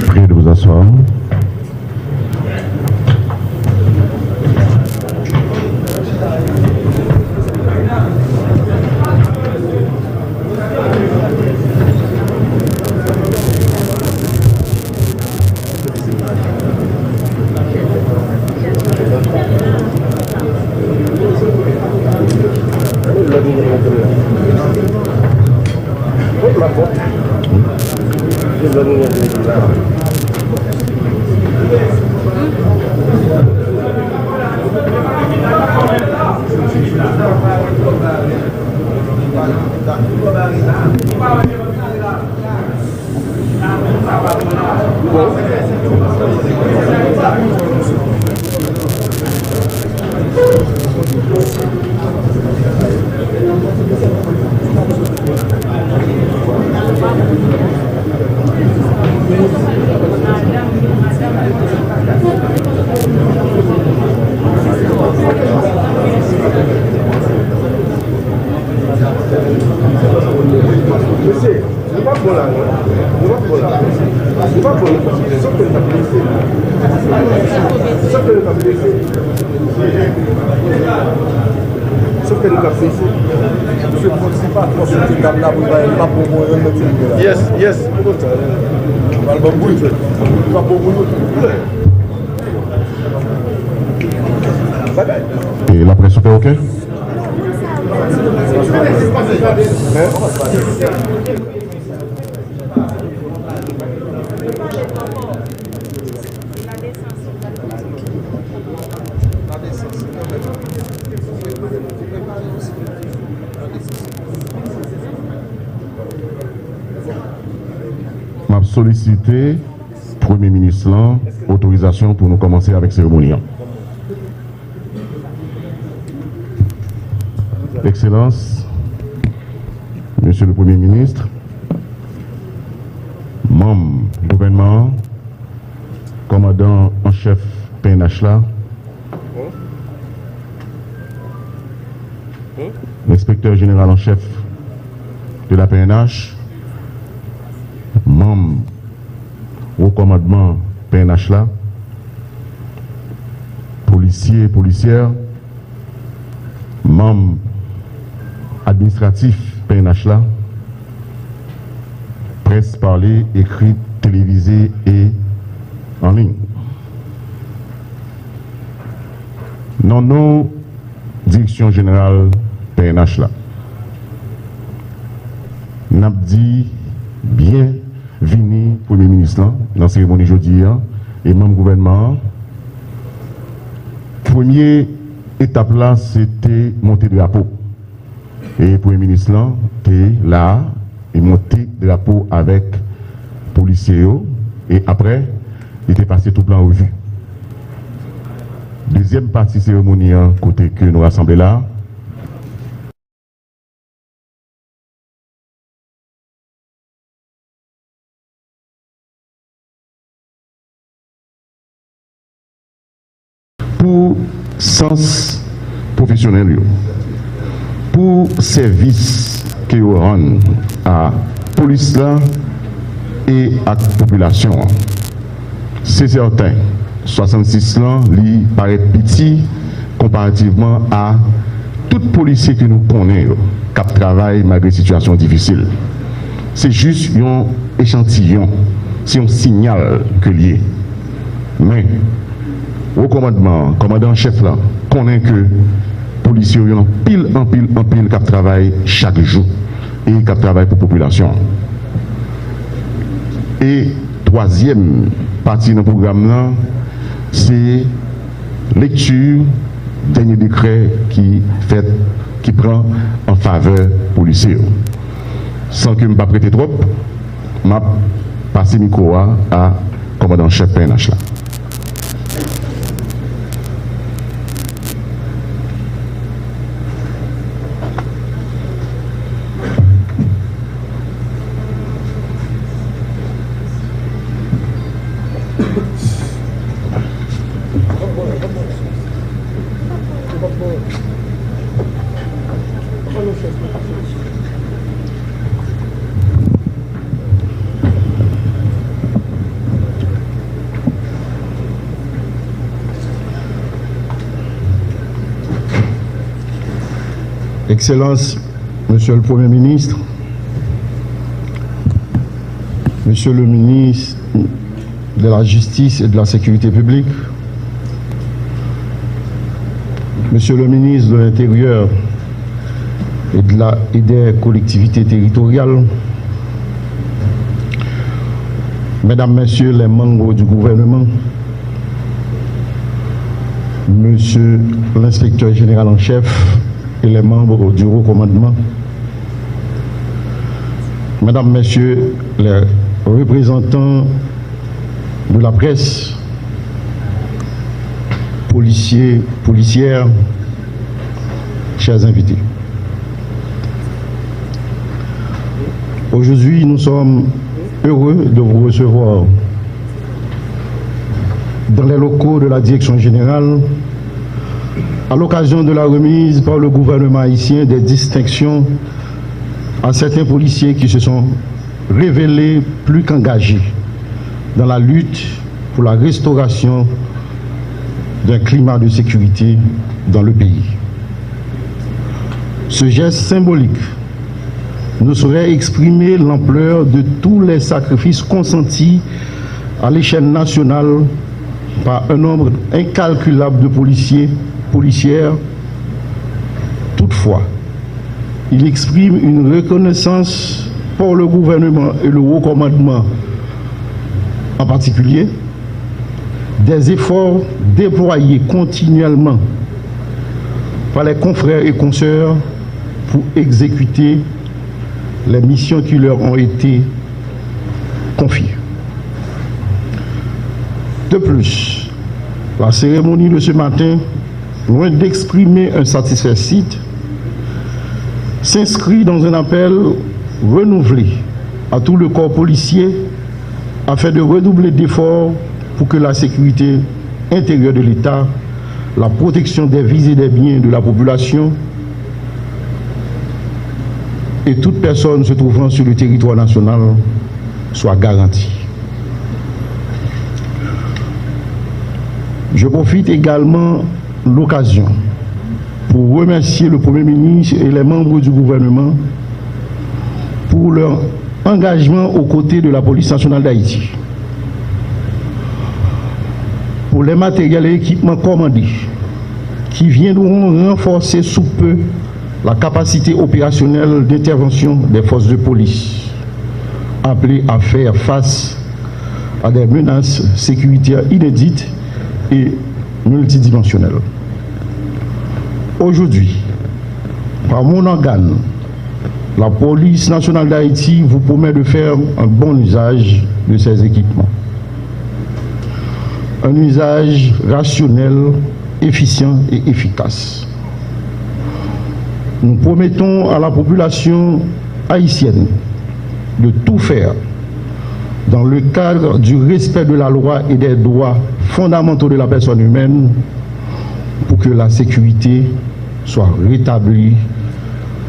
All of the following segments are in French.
Priez de vous asseoir. Yes. Et la presse fait OK? M'a sollicité Premier ministre autorisation pour nous commencer avec cérémonie. Excellence, Monsieur le Premier ministre, membre du gouvernement, commandant en chef PNH, l'inspecteur général en chef de la PNH, membre au commandement PNH, policiers et policières, membres administratifs PNH, presse parlée, écrite, télévisée et en ligne. Dans nos directions générales PNH, nous avons dit bienvenue Premier ministre dans la cérémonie aujourd'hui et même gouvernement. Première étape là, c'était monter de drapeau. Et le Premier ministre était là et monté drapeau avec policiers et après, il était passé tout plan en revue. Deuxième partie cérémonie, côté que nous rassemblons là. Pour sens professionnel, pour service que vous rendez à la police là et à la population, c'est certain, 66 ans, il paraît petit comparativement à tout policier que nous connaissons qui travaille malgré des situations difficiles. C'est juste un échantillon, c'est un signal que lié. Mais au commandant chef là, connaît que les policiers ont pile qui travaillent chaque jour et qui travaillent pour la population. Et troisième partie du programme, c'est lecture dernier décret qui prend en faveur des policiers. Sans que je ne pas prêter trop, je vais passer le micro à commandant chef PNH là. Excellence, Monsieur le Premier ministre, Monsieur le ministre de la Justice et de la Sécurité publique, Monsieur le ministre de l'Intérieur et des collectivités territoriales, Mesdames, Messieurs les membres du gouvernement, Monsieur l'inspecteur général en chef et les membres du haut commandement, Mesdames, Messieurs les représentants de la presse, policiers, policières, chers invités. Aujourd'hui, nous sommes heureux de vous recevoir dans les locaux de la Direction générale à l'occasion de la remise par le gouvernement haïtien des distinctions à certains policiers qui se sont révélés plus qu'engagés dans la lutte pour la restauration d'un climat de sécurité dans le pays. Ce geste symbolique ne saurait exprimer l'ampleur de tous les sacrifices consentis à l'échelle nationale par un nombre incalculable de policiers, policières. Toutefois, il exprime une reconnaissance pour le gouvernement et le haut commandement en particulier des efforts déployés continuellement par les confrères et consoeurs pour exécuter les missions qui leur ont été confiées. De plus, la cérémonie de ce matin, loin d'exprimer un satisfecit, s'inscrit dans un appel renouvelé à tout le corps policier afin de redoubler d'efforts pour que la sécurité intérieure de l'État, la protection des vies et des biens de la population et toute personne se trouvant sur le territoire national soit garantie. Je profite également de l'occasion pour remercier le Premier ministre et les membres du gouvernement pour leur engagement aux côtés de la police nationale d'Haïti, pour les matériels et équipements commandés qui viendront renforcer sous peu la capacité opérationnelle d'intervention des forces de police appelées à faire face à des menaces sécuritaires inédites et multidimensionnelles. Aujourd'hui, par mon organe, La police nationale d'Haïti vous promet de faire un bon usage de ces équipements. Un usage rationnel, efficient et efficace. Nous promettons à la population haïtienne de tout faire dans le cadre du respect de la loi et des droits fondamentaux de la personne humaine pour que la sécurité soit rétablie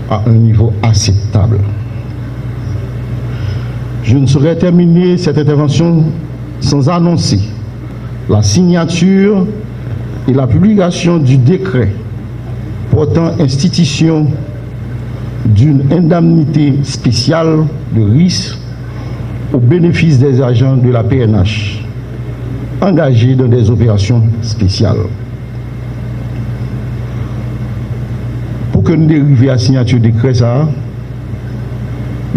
à un niveau acceptable. Je ne saurais terminer cette intervention sans annoncer la signature et la publication du décret portant institution d'une indemnité spéciale de risque au bénéfice des agents de la PNH engagés dans des opérations spéciales. Pour que nous dérivions à la signature du décret, il y a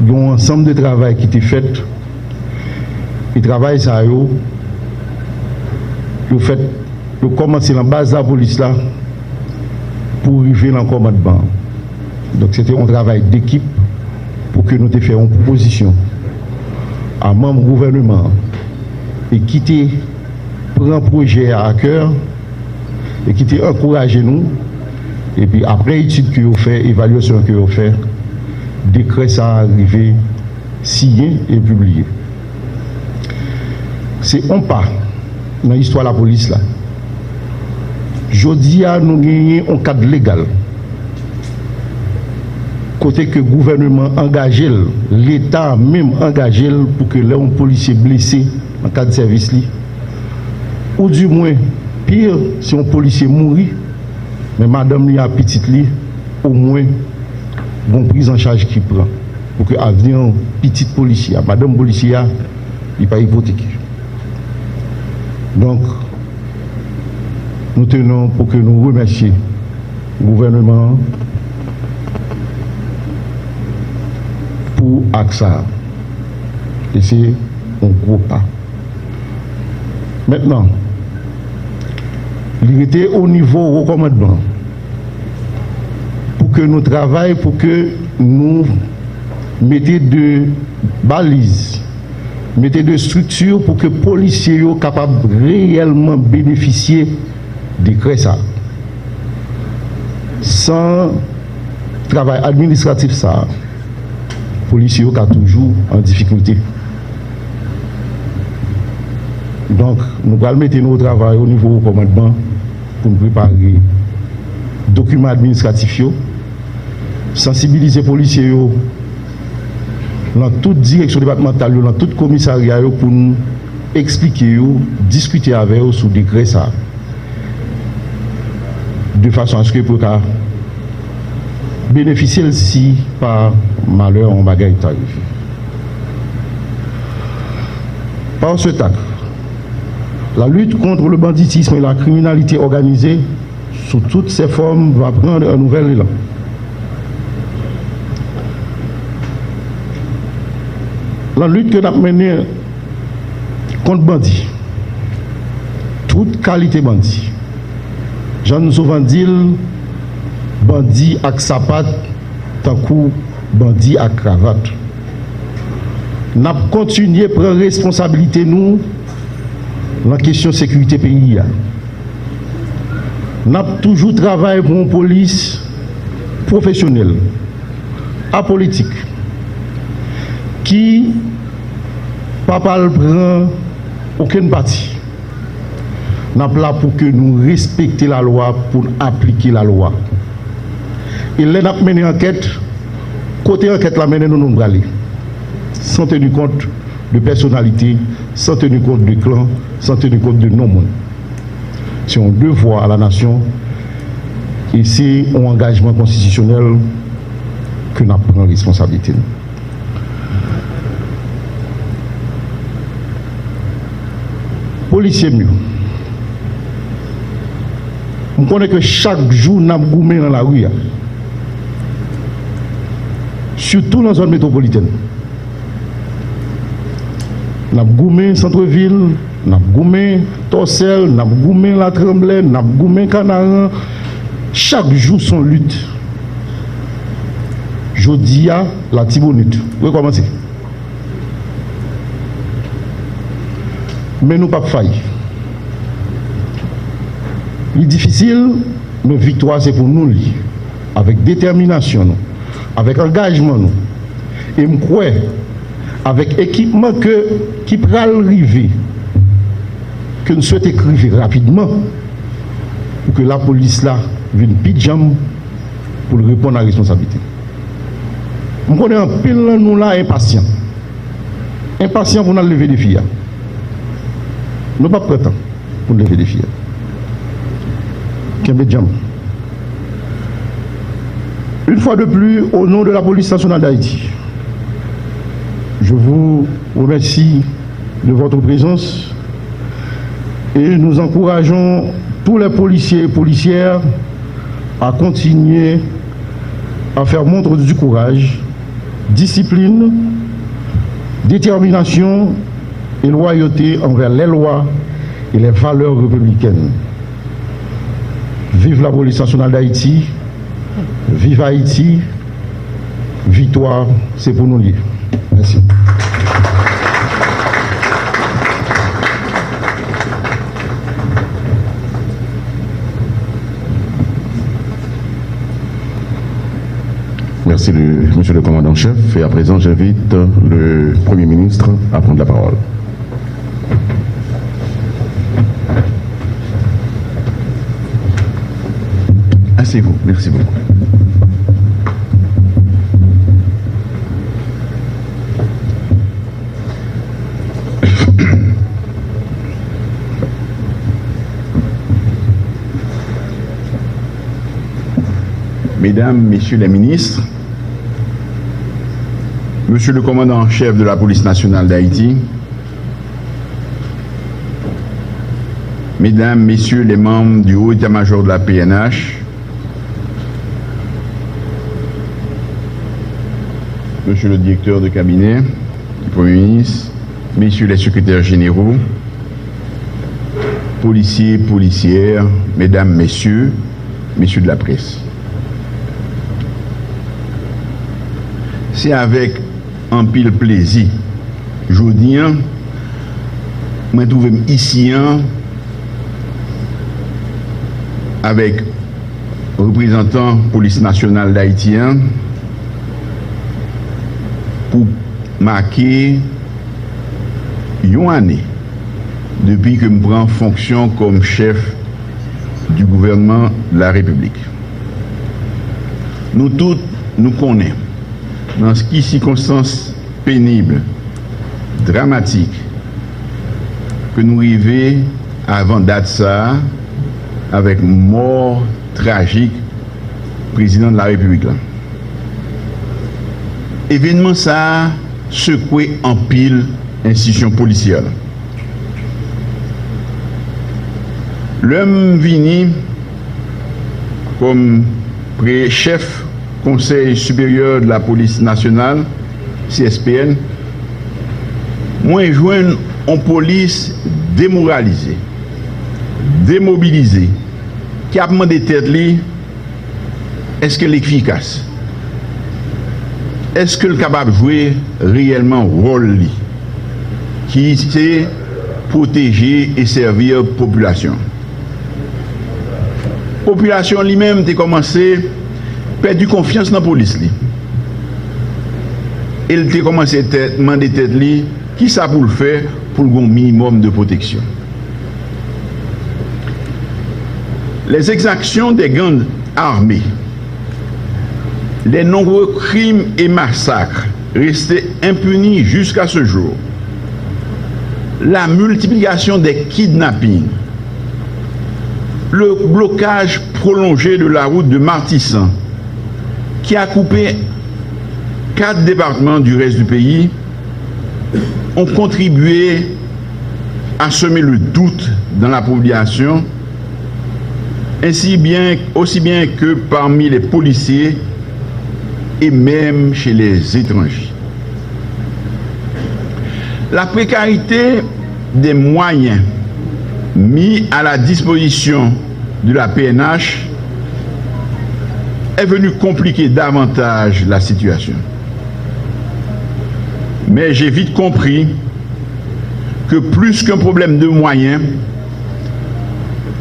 un ensemble de travail qui était fait. Et le travail, ça, le fait de commencer dans la base de la police là pour arriver dans le commandement. Donc c'était un travail d'équipe pour que nous te fassions une proposition à membres du gouvernement et qui te prend un projet à cœur et qui te encourage nous. Et puis après étude que vous faites, évaluation que vous faites, décret ça arrivé, signé et publié. C'est un pas dans l'histoire de la police là. Jodi a nous gagnons un cadre légal. Côté que le gouvernement engagé, l'État même engagé pour que les policiers blessés en cas de service li, ou du moins pire si un policier mourit, mais madame li a petite li, au moins bon prise en charge qui prend pour que avenir petite policier, madame policier il pas hypothéqué. Donc nous tenons pour que nous remercions le gouvernement pour AXA. Et c'est un gros pas. Maintenant, il était au niveau recommandement pour que nous travaillions, pour que nous mettions de balises, mettions de structures pour que les policiers soient capables de réellement bénéficier des ça. Sans travail administratif, ça, les policiers sont toujours en difficulté. Donc, nous allons mettre notre travail au niveau du commandement pour nous préparer les documents administratifs, sensibiliser les policiers dans toute direction départementale, dans tout commissariat pour nous expliquer, discuter avec eux sur des décret ça. De façon à ce que pour bénéficier si par malheur en bagaille tarif. Par ce acte, la lutte contre le banditisme et la criminalité organisée sous toutes ses formes va prendre un nouvel élan. La lutte que nous avons menée contre bandits, toute qualité bandit, j'en souvent dit bandit avec sapat, tant coup bandit à cravate. Nous avons continué à prendre responsabilité nous dans la question de la sécurité pays. Nous avons toujours travaillé pour une police professionnelle, apolitique, qui ne prend aucune partie. Nous sommes là pour que nous respections la loi, pour appliquer la loi. Et là, nous avons mené enquête, côté enquête, la mené nous aller, sans tenir compte de personnalité, sans tenir compte de clan, sans tenir compte de non-monde. C'est un devoir à la nation et c'est un engagement constitutionnel que nous prenons responsabilité. Policiers mieux. On connaît que chaque jour, nous avons goumé dans la rue. Surtout dans la zone métropolitaine. Nous avons goumé centre-ville, nous avons goumé Torsel, nous avons goumé la Tremblay, nous avons goumé Canaran. Chaque jour, son lutte. Jodia, la Tibonite. Vous commencez. Mais nous pas faillir. Il est difficile, mais victoire c'est pour nous, avec détermination, nous, avec engagement, nous. Et je crois, avec équipement qui peut arriver, que nous souhaitons écrire rapidement, pour que la police là vienne pijam pour répondre à la responsabilité. Nous connaissons un pile nous là impatients. Impatients pour nous lever des filles. Nous pas prêts pour lever des filles. Une fois de plus, au nom de la police nationale d'Haïti, je vous remercie de votre présence et nous encourageons tous les policiers et policières à continuer à faire montre du courage, discipline, détermination et loyauté envers les lois et les valeurs républicaines. Vive la police nationale d'Haïti, vive Haïti, victoire, c'est pour nous lier. Merci. Merci, monsieur le commandant-chef. Et à présent, j'invite le Premier ministre à prendre la parole. Asseyez-vous. Merci beaucoup. Mesdames, Messieurs les ministres, Monsieur le commandant-chef de la police nationale d'Haïti, Mesdames, Messieurs les membres du haut état-major de la PNH, Monsieur le directeur de cabinet du Premier ministre, Messieurs les secrétaires généraux, policiers, policières, Mesdames, Messieurs, Messieurs de la presse. C'est avec un pile plaisir, aujourd'hui, je me trouve ici avec représentant police nationale d'Haïti pour marquer une année depuis que je prends fonction comme chef du gouvernement de la République. Nous tous nous connaissons dans ce qui circonstances pénibles, dramatiques, que nous arrivons avant date ça, avec mort tragique président de la République. Là. Événement ça secoué en pile institution policière. L'homme vini comme chef Conseil supérieur de la police nationale, CSPN, moi joindre une police démoralisée, démobilisée, qui a demandé tête li, est-ce qu'elle est efficace? Est-ce qu'elle est capable de jouer réellement rôle li, qui c'est protéger et servir la population? La population lui-même a commencé perdu confiance dans la police. Elle a commencé à demander tête li, qui ça pour le faire pour le minimum de protection. Les exactions des gangs armés, les nombreux crimes et massacres restés impunis jusqu'à ce jour, la multiplication des kidnappings, le blocage prolongé de la route de Martissan, qui a coupé 4 départements du reste du pays, ont contribué à semer le doute dans la population, aussi bien que parmi les policiers et même chez les étrangers. La précarité des moyens mis à la disposition de la PNH est venu compliquer davantage la situation. Mais j'ai vite compris que plus qu'un problème de moyens,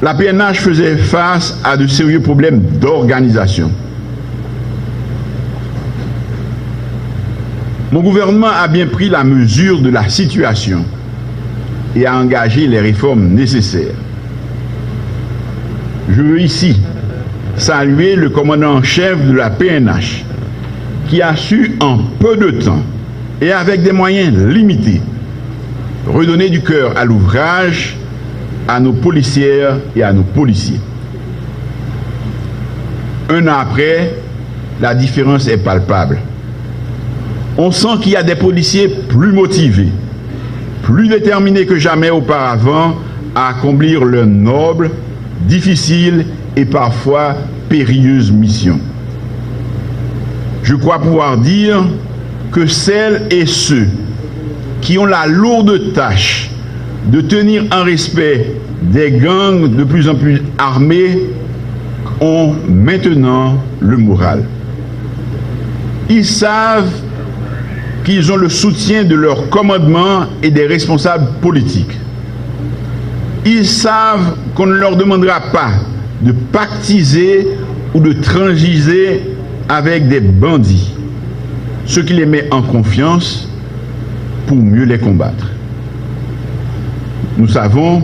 la PNH faisait face à de sérieux problèmes d'organisation. Mon gouvernement a bien pris la mesure de la situation et a engagé les réformes nécessaires. Je veux ici saluer le commandant en chef de la PNH qui a su en peu de temps et avec des moyens limités redonner du cœur à l'ouvrage à nos policières et à nos policiers. Un an après, la différence est palpable. On sent qu'il y a des policiers plus motivés, plus déterminés que jamais auparavant à accomplir leur noble, difficile et parfois périlleuse mission. Je crois pouvoir dire que celles et ceux qui ont la lourde tâche de tenir en respect des gangs de plus en plus armés ont maintenant le moral. Ils savent qu'ils ont le soutien de leur commandement et des responsables politiques. Ils savent qu'on ne leur demandera pas de pactiser ou de transiger avec des bandits, ce qui les met en confiance pour mieux les combattre. Nous savons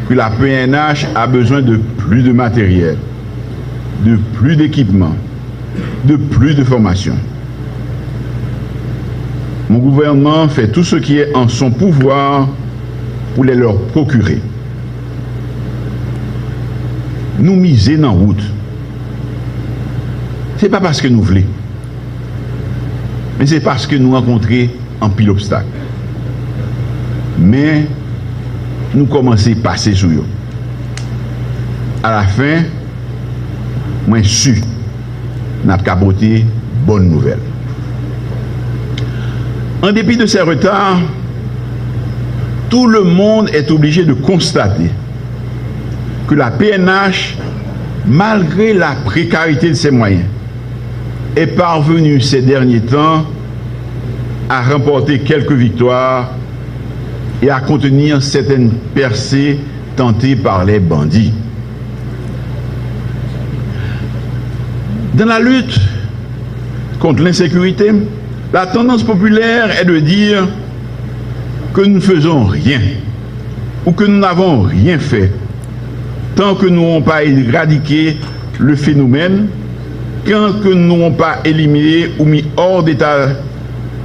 que la PNH a besoin de plus de matériel, de plus d'équipement, de plus de formation. Mon gouvernement fait tout ce qui est en son pouvoir pour les leur procurer. Nous miser dans la route. Ce n'est pas parce que nous voulons, mais c'est parce que nous rencontrons un pile obstacle. Mais nous commençons à passer sur eux. À la fin, moi je suis n'a pas capoté bonne nouvelle. En dépit de ces retards, tout le monde est obligé de constater que la PNH, malgré la précarité de ses moyens, est parvenue ces derniers temps à remporter quelques victoires et à contenir certaines percées tentées par les bandits. Dans la lutte contre l'insécurité, la tendance populaire est de dire que nous ne faisons rien ou que nous n'avons rien fait tant que nous n'avons pas éradiqué le phénomène, tant que nous n'avons pas éliminé ou mis hors d'état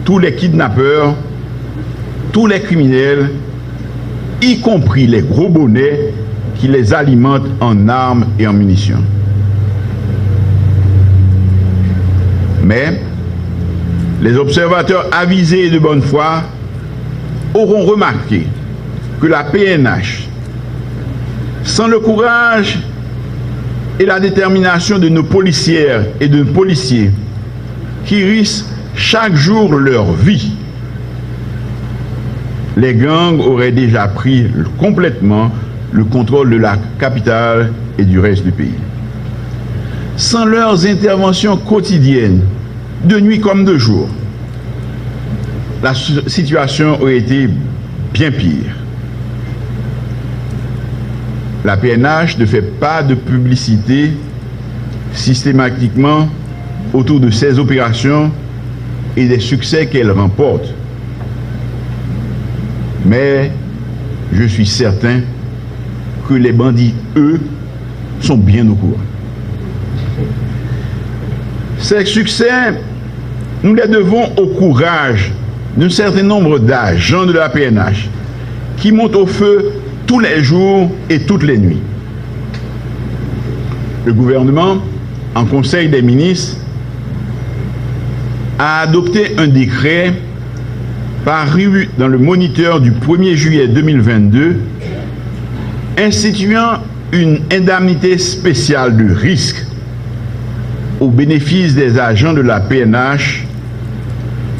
tous les kidnappeurs, tous les criminels, y compris les gros bonnets qui les alimentent en armes et en munitions. Mais les observateurs avisés et de bonne foi auront remarqué que la PNH, sans le courage et la détermination de nos policières et de nos policiers qui risquent chaque jour leur vie, les gangs auraient déjà pris complètement le contrôle de la capitale et du reste du pays. Sans leurs interventions quotidiennes, de nuit comme de jour, la situation aurait été bien pire. La PNH ne fait pas de publicité systématiquement autour de ses opérations et des succès qu'elle remporte. Mais je suis certain que les bandits, eux, sont bien au courant. Ces succès, nous les devons au courage d'un certain nombre d'agents de la PNH qui montent au feu tous les jours et toutes les nuits. Le gouvernement, en Conseil des ministres, a adopté un décret paru dans le Moniteur du 1er juillet 2022 instituant une indemnité spéciale de risque au bénéfice des agents de la PNH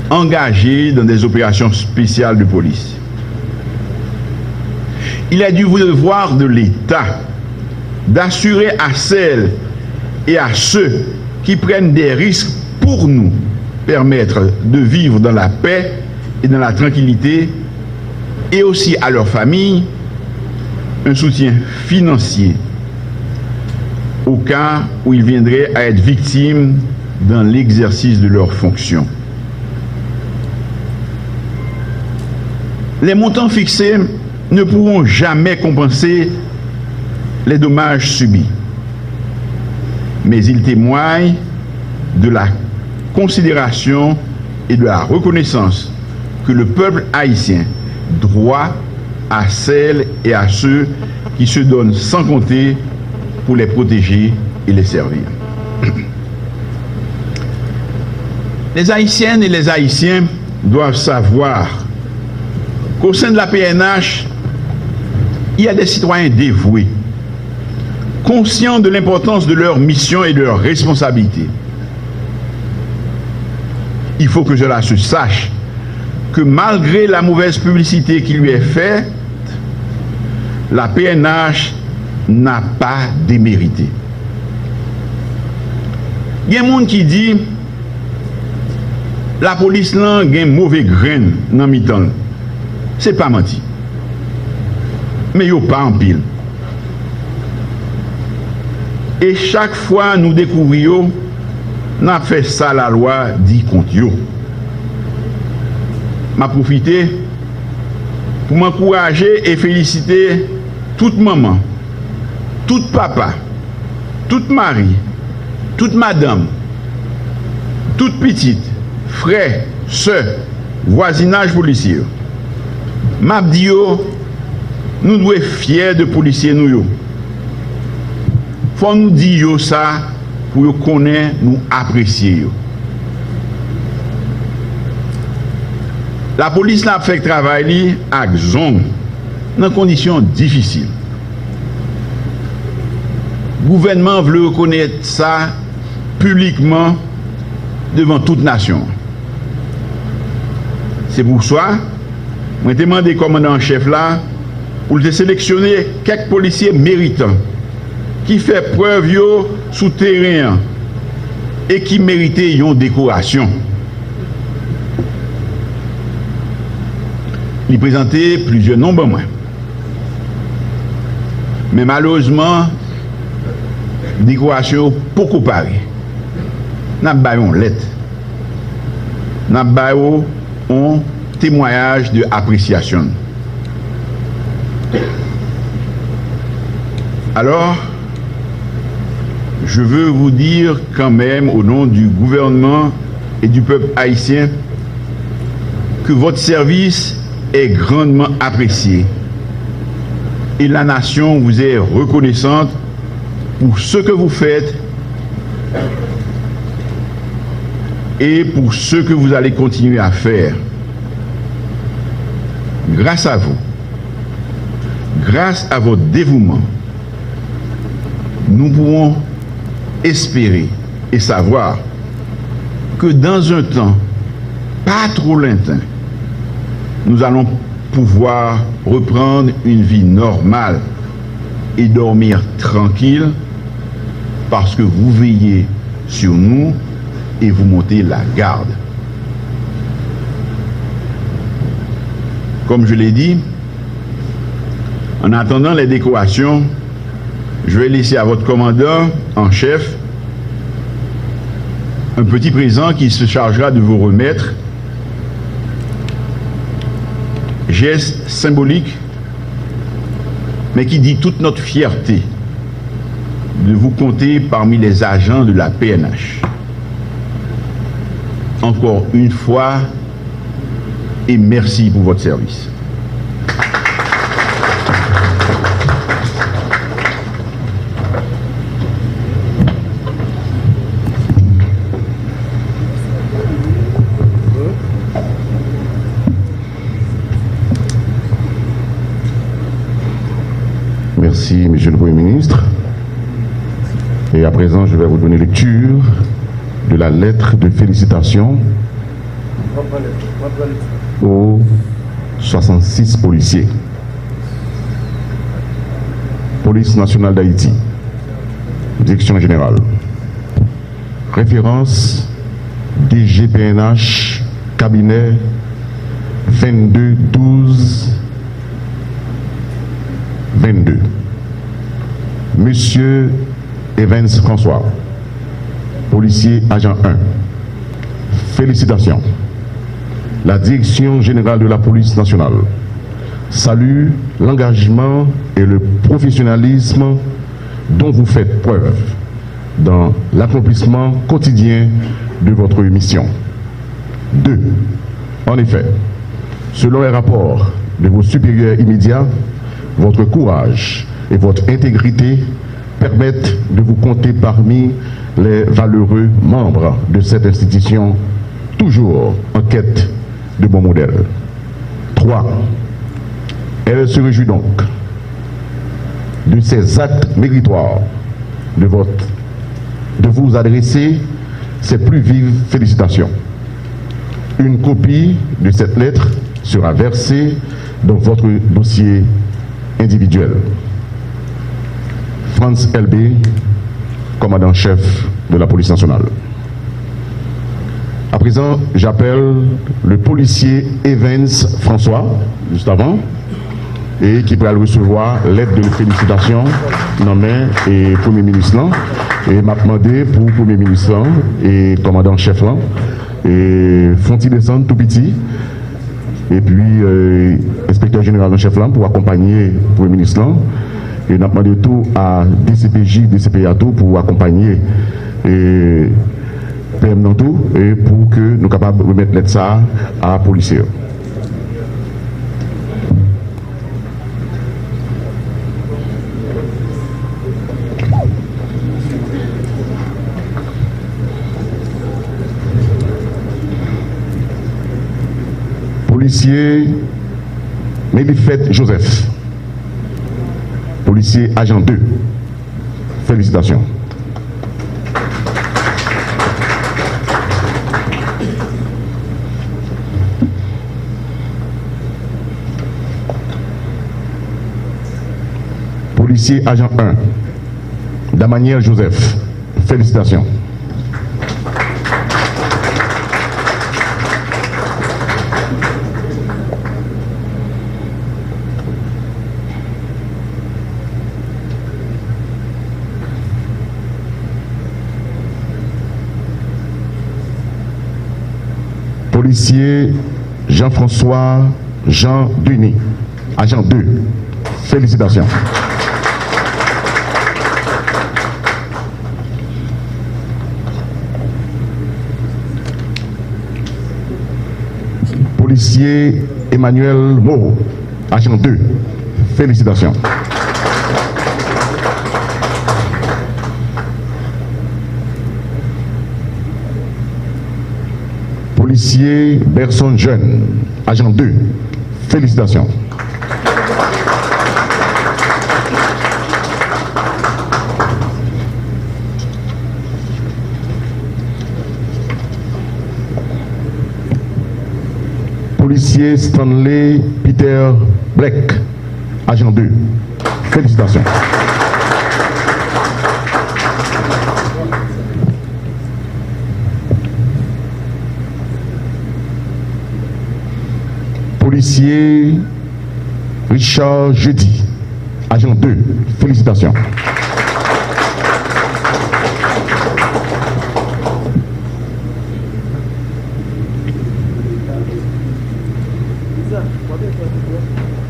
engagés dans des opérations spéciales de police. Il est du devoir de l'État d'assurer à celles et à ceux qui prennent des risques pour nous permettre de vivre dans la paix et dans la tranquillité, et aussi à leurs familles un soutien financier au cas où ils viendraient à être victimes dans l'exercice de leurs fonctions. Les montants fixés ne pourront jamais compenser les dommages subis, mais ils témoignent de la considération et de la reconnaissance que le peuple haïtien doit à celles et à ceux qui se donnent sans compter pour les protéger et les servir. Les Haïtiennes et les Haïtiens doivent savoir qu'au sein de la PNH, il y a des citoyens dévoués, conscients de l'importance de leur mission et de leurs responsabilités. Il faut que cela se sache, que malgré la mauvaise publicité qui lui est faite, la PNH n'a pas démérité. Il y a un monde qui dit la police là a un mauvais grain dans mi-temps. C'est pas menti. Mais il n'y a pas en pile. Et chaque fois nous découvrions, nous avons fait ça la loi dit contre eux. M'a profité pour m'encourager et féliciter toute maman, toute papa, toute mari, toute madame, toute petite, frère, soeur, voisinage policier. M'a dit nous devons être fiers de policiers nous. Faut nous dire ça pour nous connaître, nous apprécier. La police n'a fait travail avec zone dans des conditions difficiles. Le gouvernement veut reconnaître ça publiquement devant toute nation. C'est pour ça que je demande au commandant en chef là pour sélectionner quelques policiers méritants qui font preuve sous terrain et qui méritent une décoration. Il présentait plusieurs nombres moins. Mais malheureusement, décoration beaucoup pareil. N'a pas une lettre. N'a pas un témoignage d'appréciation. Alors, je veux vous dire quand même au nom du gouvernement et du peuple haïtien que votre service est grandement apprécié et la nation vous est reconnaissante pour ce que vous faites et pour ce que vous allez continuer à faire. Grâce à vous, grâce à votre dévouement, nous pouvons espérer et savoir que dans un temps pas trop lointain, nous allons pouvoir reprendre une vie normale et dormir tranquille parce que vous veillez sur nous et vous montez la garde. Comme je l'ai dit, en attendant les décorations, je vais laisser à votre commandant en chef un petit présent qui se chargera de vous remettre. Geste symbolique, mais qui dit toute notre fierté de vous compter parmi les agents de la PNH. Encore une fois, et merci pour votre service. Merci, Monsieur le Premier ministre. Et à présent, je vais vous donner lecture de la lettre de félicitations aux 66 policiers. Police nationale d'Haïti, Direction générale. Référence DGPNH, cabinet 22 12 22. Monsieur Evans François, policier agent 1. Félicitations. La Direction générale de la police nationale salue l'engagement et le professionnalisme dont vous faites preuve dans l'accomplissement quotidien de votre mission. 2. En effet, selon les rapports de vos supérieurs immédiats, votre courage et votre intégrité permettent de vous compter parmi les valeureux membres de cette institution, toujours en quête de bons modèles. 3. Elle se réjouit donc de ces actes méritoires de vous adresser ses plus vives félicitations. Une copie de cette lettre sera versée dans votre dossier individuel. Franz LB, commandant-chef de la police nationale. À présent, j'appelle le policier Evans François, juste avant, et qui pourra recevoir lettre de félicitations nommée et Premier ministre là, et m'a demandé pour Premier ministre là, et commandant-chef là, et font-ils descendre tout petit, et puis inspecteur général en chef là pour accompagner le Premier ministre là, et n'a demandé tout à DCPJ, DCPA tout pour accompagner et PM dans tout, et pour que nous soyons capables de remettre l'aide ça à la police. Policier Mélifette Joseph, policier agent 2, félicitations. Policier agent 1, Damaniel Joseph, félicitations. Policier Jean-François Jean Denis, agent 2, félicitations. Policier Emmanuel Moreau, agent 2, félicitations. Policier Berson Jeune, agent 2, félicitations. Policier Stanley Peter Black, agent 2, félicitations. Policier Richard Jeudi, agent 2, félicitations.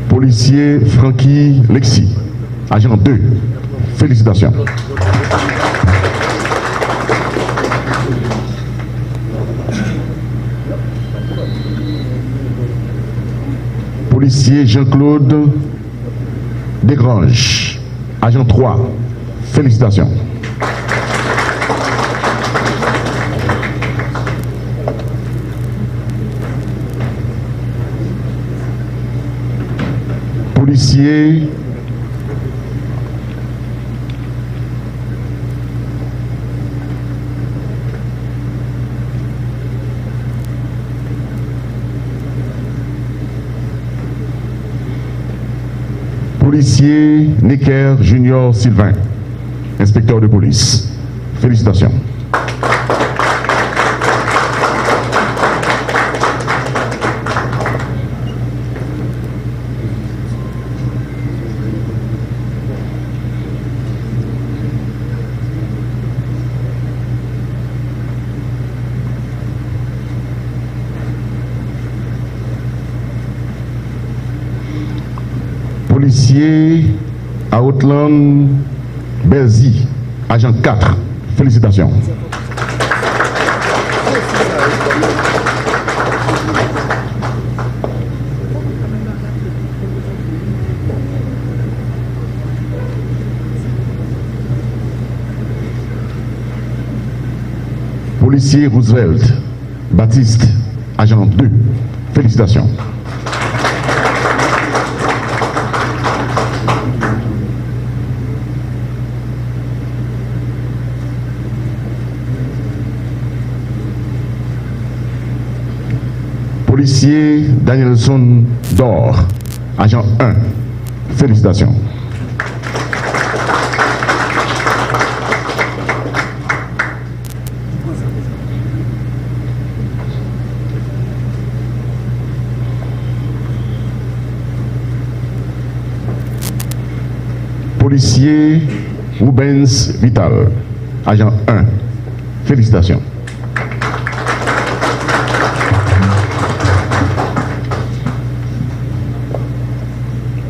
Policier Francky Lexi, agent 2, félicitations. Policier Jean-Claude Desgranges, agent 3, félicitations. Policier Policier Necker Junior Sylvain, inspecteur de police. Félicitations. Policier à Outland Belzy, agent 4. Félicitations. Policier Roosevelt Baptiste, agent 2. Félicitations. Policier Danielson Dor, agent 1. Félicitations. Policier Rubens Vital, agent 1. Félicitations.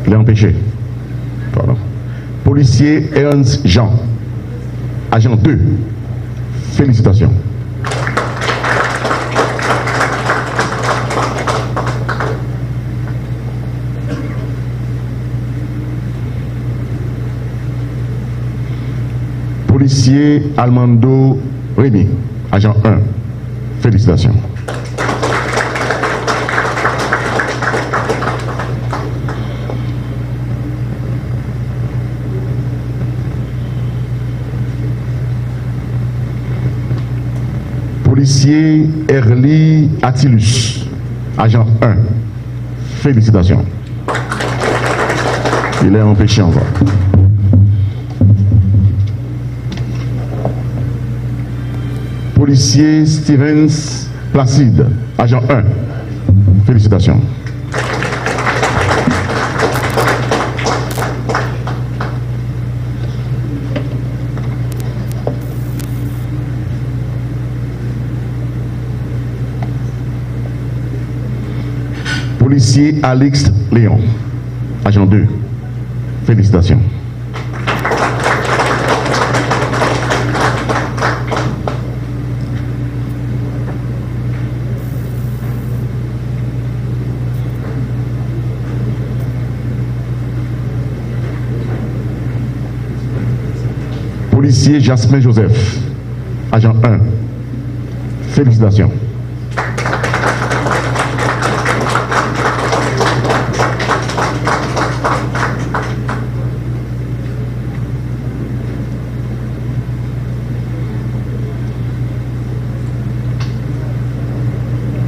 Il est empêché. Pardon. Policier Ernst Jean, agent 2. Félicitations. Policier Almando Rémy, agent 1. Félicitations. Policier Erly Attilus, agent 1. Félicitations. Il est empêché encore. Policier Stevens Placide, agent 1. Félicitations. Policier Alix Léon, agent 2. Félicitations. Policier Jasmin Joseph, agent 1. Félicitations.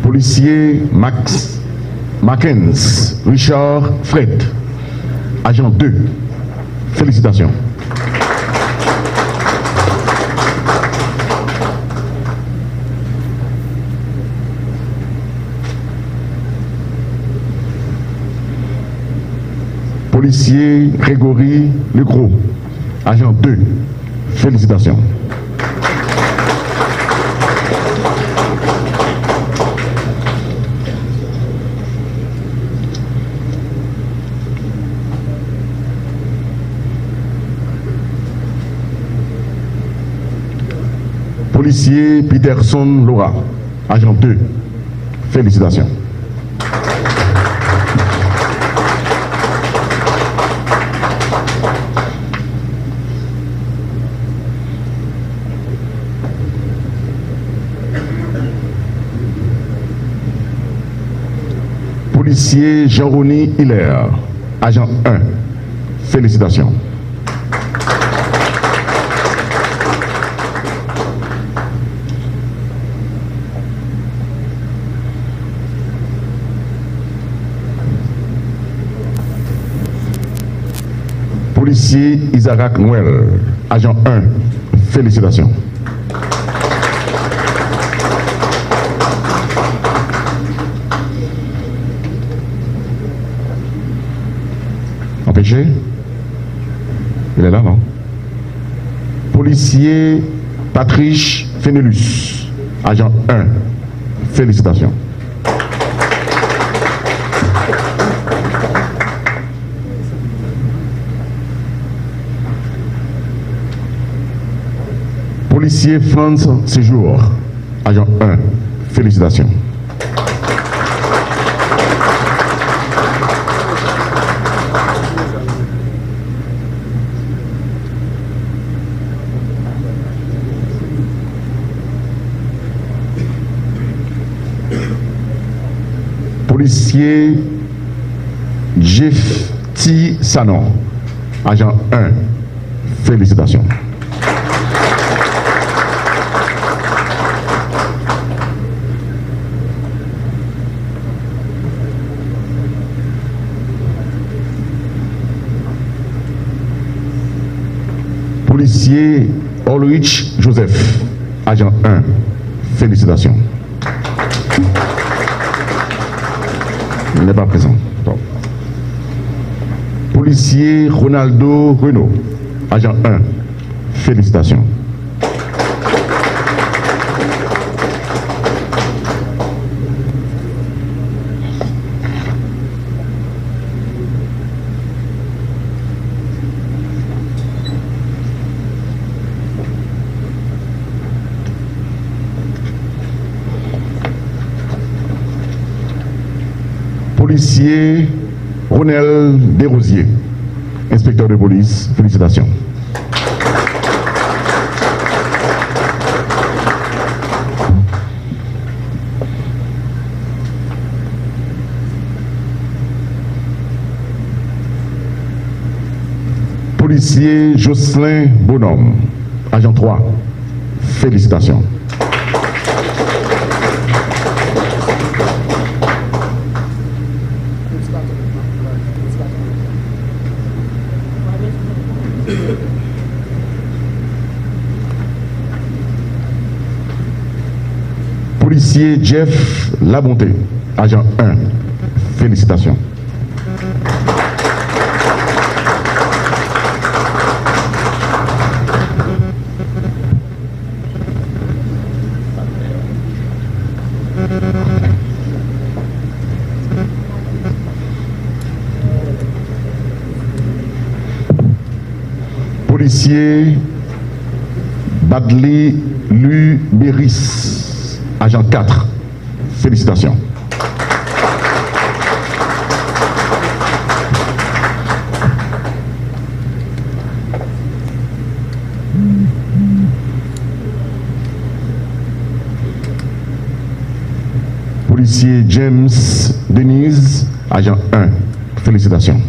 Policier Mackens Richard Fred, agent 2. Félicitations. Policier Grégory Legros, agent 2. Félicitations. Policier Peterson Laura, agent 2. Félicitations. Policier Jean-Rony Hiller, agent 1. Félicitations. Policier Isaac Noël, agent 1. Félicitations. Empêché? Il est là, non? Policier Patrice Fénélus, agent 1. Félicitations. Policier Franz Séjour, agent 1, félicitations. Policier Jefti Sanon, agent 1, félicitations. Policier Ulrich Joseph, agent 1, félicitations. Il n'est pas présent. Bon. Policier Ronaldo Renault, agent 1, félicitations. Policier Ronel Desrosiers, inspecteur de police, félicitations. Policier Jocelyn Bonhomme, agent 3, félicitations. Policier Jeff Labonté, agent 1, félicitations. Policier Badli Luberis, agent 4, félicitations. Policier James Denise, agent 1, félicitations.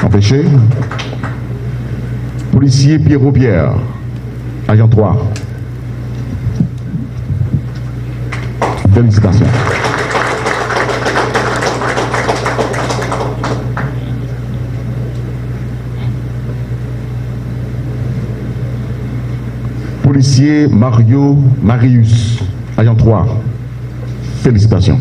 Empêché. Policier Pierrot Pierre, agent 3. Félicitations. Policier Mario Marius, agent 3. Félicitations.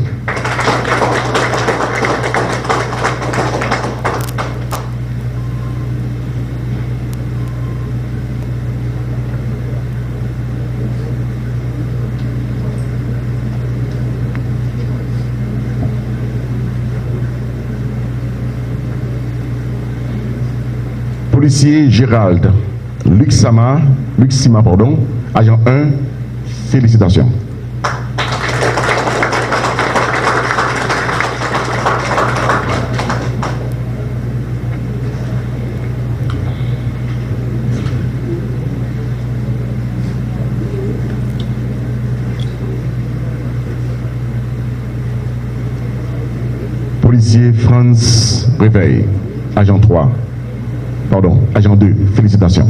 Policier Gérald Luxima, agent 1, félicitations. Policier Franz Réveil, agent 3. Agent 2, félicitations.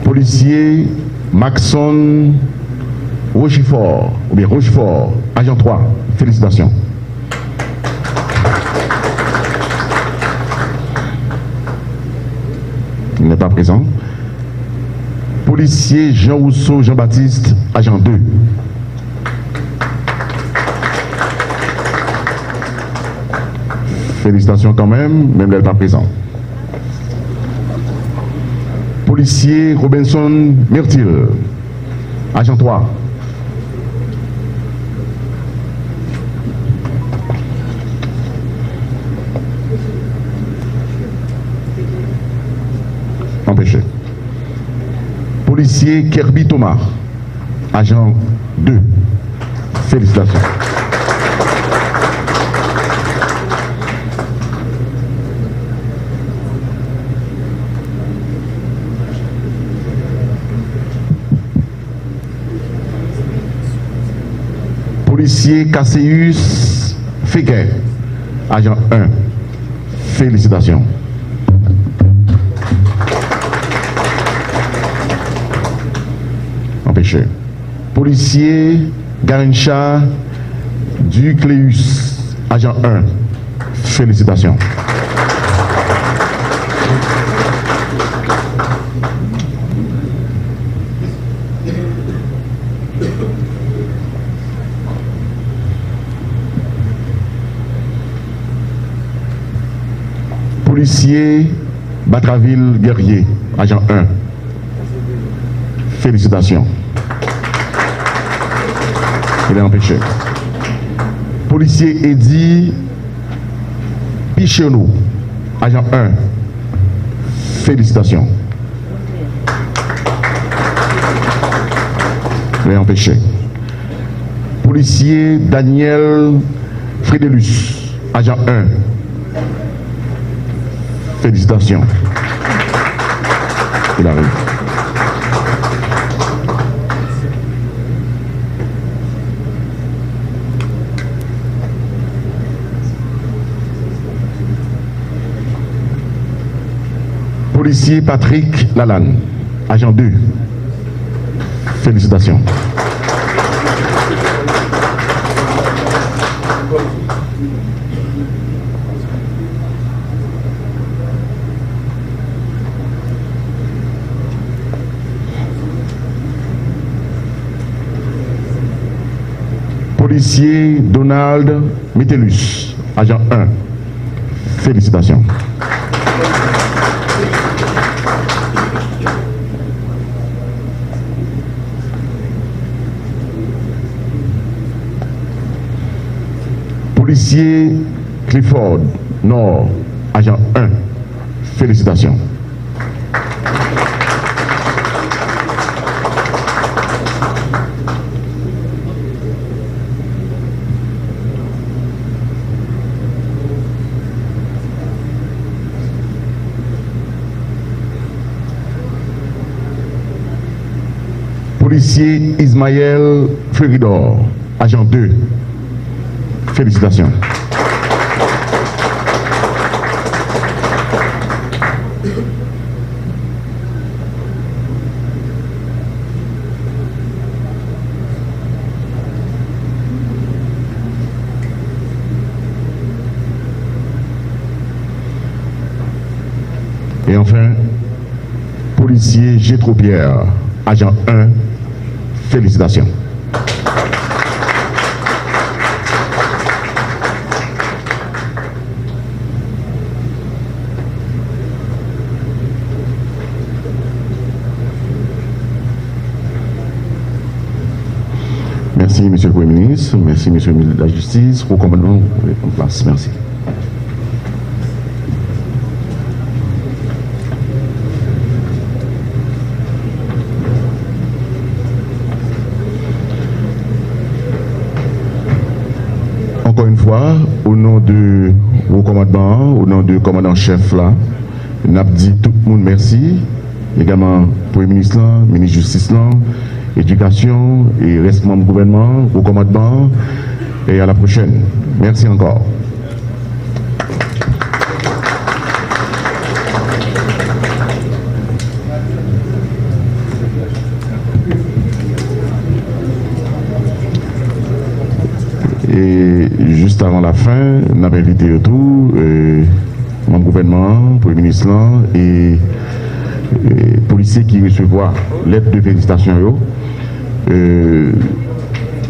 Policier Maxon Rochefort, agent 3, félicitations. Il n'est pas présent. Policier Jean Rousseau Jean-Baptiste, agent 2. Félicitations quand même, même elle n'est pas présent. Policier Robinson Myrtil, agent 3. Empêché. Policier Kirby Thomas, agent 2. Félicitations. Policier Cassius Féguet, agent 1. Félicitations. Empêché. Policier Garincha Ducléus, agent 1. Félicitations. Policier Batraville Guerrier, agent 1. Félicitations. Il est empêché. Policier Eddy Pichenou, agent 1. Félicitations. Il est empêché. Policier Daniel Frédélus, agent 1. Félicitations. Il arrive. Policier Patrick Lalanne, agent 2. Félicitations. Policier Donald Metellus, agent 1. Félicitations. Policier Clifford Nord, agent 1. Félicitations. Policier Ismaël Fleridor, agent 2. Félicitations. Et enfin, policier Gétro Pierre, agent 1. Félicitations. Merci, Monsieur le Premier ministre. Merci, Monsieur le ministre de la Justice. Recommandons en place. Merci. Encore une fois, au nom de vos commandements, au nom du commandant-chef là, nous avons dit tout le monde merci. Également, Premier ministre, ministre de la Justice, Éducation et reste membre du gouvernement, au commandement. Et à la prochaine. Merci encore. Et juste avant la fin, nous avons invité tout, mon gouvernement, Premier ministre et policiers qui recevront lettre de félicitations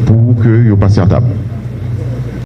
pour que vous passiez à table.